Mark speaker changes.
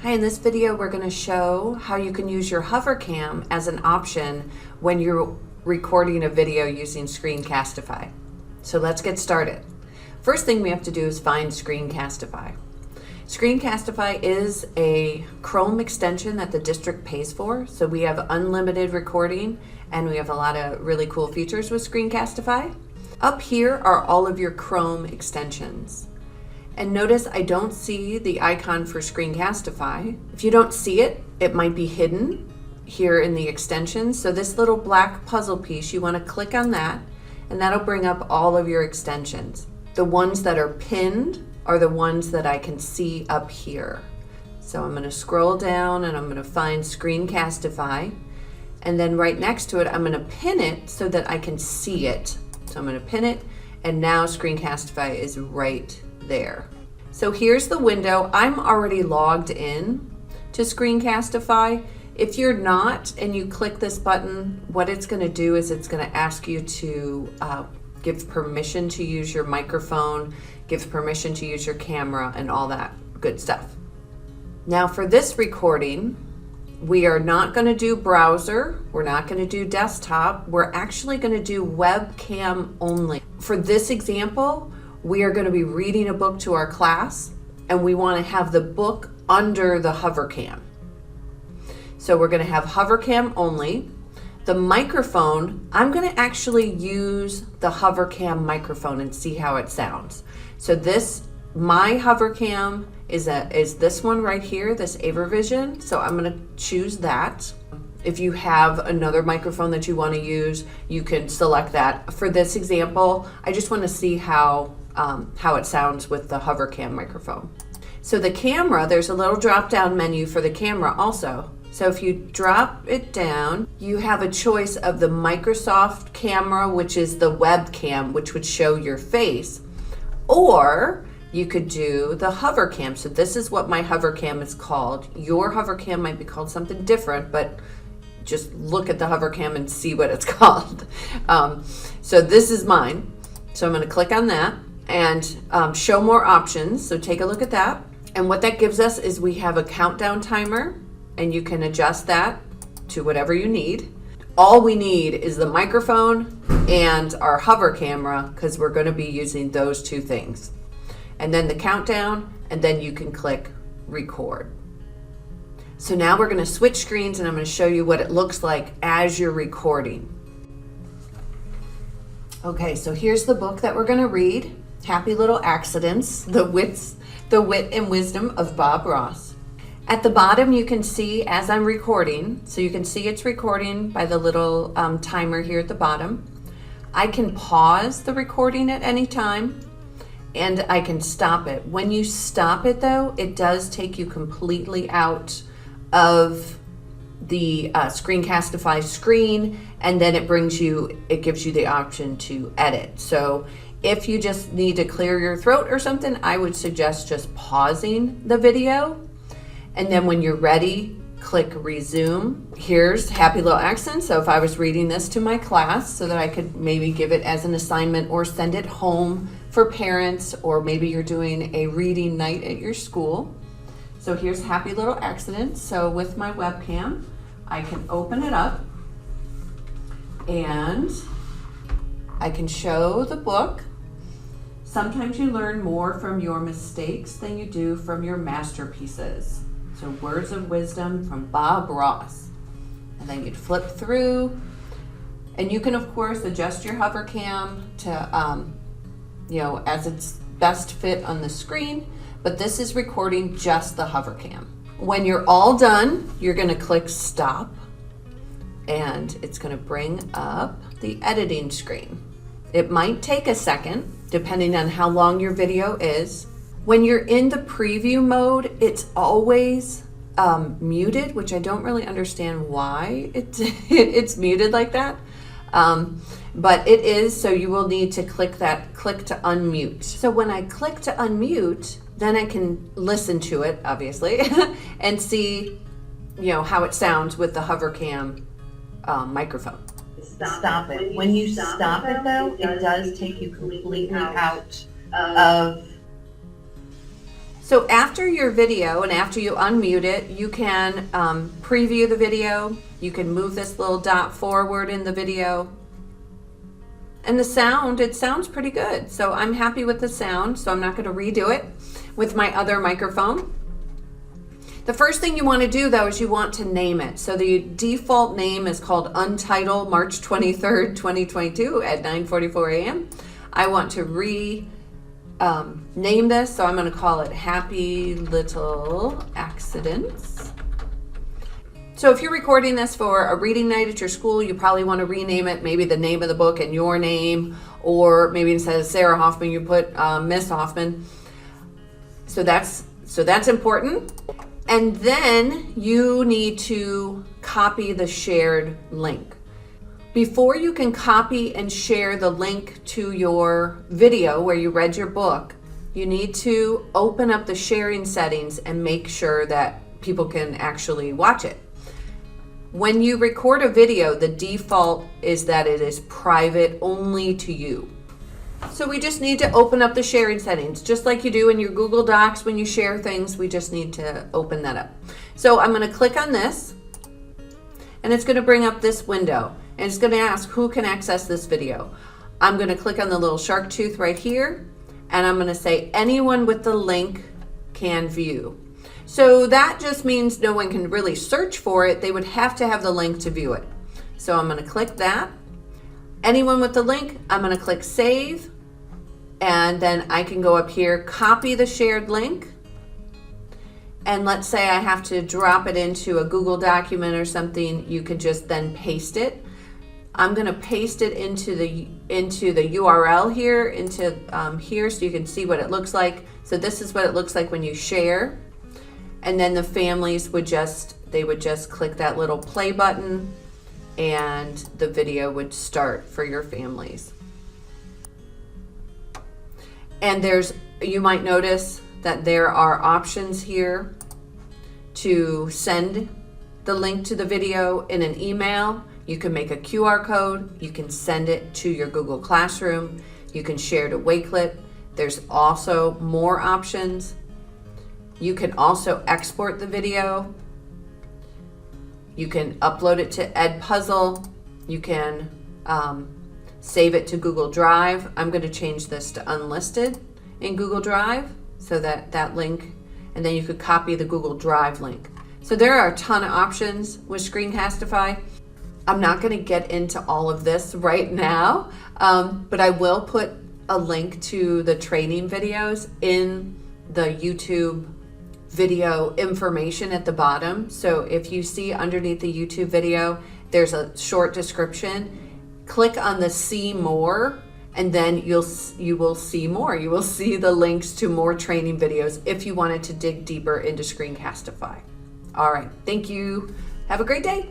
Speaker 1: Hi, in this video we're going to show how you can use your Hovercam as an option when you're recording a video using Screencastify. So let's get started. First thing we have to do is find Screencastify. Screencastify is a Chrome extension that the district pays for, so we have unlimited recording and we have a lot of really cool features with Screencastify. Up here are all of your Chrome extensions. And notice I don't see the icon for Screencastify. If you don't see it, it might be hidden here in the extensions. So this little black puzzle piece, you want to click on that, and that'll bring up all of your extensions. The ones that are pinned are the ones that I can see up here. So I'm going to scroll down and I'm going to find Screencastify. And then right next to it, I'm going to pin it so that I can see it. So I'm going to pin it, and now Screencastify is right there. So here's the window. I'm already logged in to Screencastify. If you're not and you click this button, what it's going to do is it's going to ask you to give permission to use your microphone, give permission to use your camera, and all that good stuff. Now for this recording, we are not going to do browser, we're not going to do desktop, we're actually going to do webcam only. For this example, we are going to be reading a book to our class, and we want to have the book under the Hovercam. So we're going to have Hovercam only. The microphone, I'm going to actually use the Hovercam microphone and see how it sounds. So my Hovercam is this one right here, this AverVision. So I'm going to choose that. If you have another microphone that you want to use, you can select that. For this example, I just want to see how it sounds with the Hovercam microphone. So the camera, there's a little drop-down menu for the camera also. So if you drop it down, you have a choice of the Microsoft camera, which is the webcam, which would show your face, or you could do the Hovercam. So this is what my Hovercam is called. Your Hovercam might be called something different, but just look at the Hovercam and see what it's called. So this is mine. So I'm going to click on that and show more options. So take a look at that. And what that gives us is we have a countdown timer, and you can adjust that to whatever you need. All we need is the microphone and our hover camera, because we're going to be using those two things. And then the countdown, and then you can click record. So now we're going to switch screens, and I'm going to show you what it looks like as you're recording. Okay, so here's the book that we're going to read, Happy Little Accidents, The Wit and Wisdom of Bob Ross. At the bottom, you can see as I'm recording, so you can see it's recording by the little timer here at the bottom. I can pause the recording at any time, and I can stop it. When you stop it though, it does take you completely out of the Screencastify screen, and then it gives you the option to edit. So if you just need to clear your throat or something, I would suggest just pausing the video. And then when you're ready, click resume. Here's Happy Little Accent. So if I was reading this to my class so that I could maybe give it as an assignment or send it home for parents, or maybe you're doing a reading night at your school. So here's Happy Little Accident. So with my webcam, I can open it up and I can show the book. Sometimes you learn more from your mistakes than you do from your masterpieces. So words of wisdom from Bob Ross. And then you'd flip through, and you can of course adjust your Hovercam to, as it's best fit on the screen, but this is recording just the Hovercam. When you're all done, you're gonna click stop, and it's gonna bring up the editing screen. It might take a second, depending on how long your video is. When you're in the preview mode, it's always muted, which I don't really understand why it's muted like that. But it is, so you will need to click to unmute. So when I click to unmute, then I can listen to it, obviously, and see, how it sounds with the Hovercam microphone. Stop it. When you stop it though, it does take you completely out of So after your video and after you unmute it, you can preview the video. You can move this little dot forward in the video. And the sound, it sounds pretty good. So I'm happy with the sound, so I'm not going to redo it with my other microphone. The first thing you want to do though is you want to name it. So the default name is called Untitled March 23rd, 2022 at 9:44 a.m. I want to name this, so I'm going to call it Happy Little Accidents. So if you're recording this for a reading night at your school, you probably want to rename it, maybe the name of the book and your name, or maybe instead of Sara Hoffman, you put Miss Hoffman. So that's important. And then you need to copy the shared link. Before you can copy and share the link to your video where you read your book, you need to open up the sharing settings and make sure that people can actually watch it. When you record a video, the default is that it is private only to you. So we just need to open up the sharing settings, just like you do in your Google Docs when you share things. We just need to open that up. So I'm going to click on this, and it's going to bring up this window, and it's going to ask who can access this video. I'm going to click on the little shark tooth right here, and I'm going to say anyone with the link can view. So that just means no one can really search for it. They would have to have the link to view it. So I'm going to click that. Anyone with the link, I'm going to click save. And then I can go up here, copy the shared link. And let's say I have to drop it into a Google document or something, you could just then paste it. I'm going to paste it into the URL here, here, so you can see what it looks like. So this is what it looks like when you share. And then the families would just click that little play button, and the video would start for your families. And you might notice that there are options here to send the link to the video in an email. You can make a QR code. You can send it to your Google Classroom. You can share to Wakelet. There's also more options. You can also export the video. You can upload it to Edpuzzle. You can save it to Google Drive. I'm going to change this to unlisted in Google Drive, so that link, and then you could copy the Google Drive link. So there are a ton of options with Screencastify. I'm not going to get into all of this right now, but I will put a link to the training videos in the YouTube video information at the bottom. So if you see underneath the YouTube video, there's a short description. Click on the see more, and then you will see more. You will see the links to more training videos if you wanted to dig deeper into Screencastify. All right, thank you. Have a great day.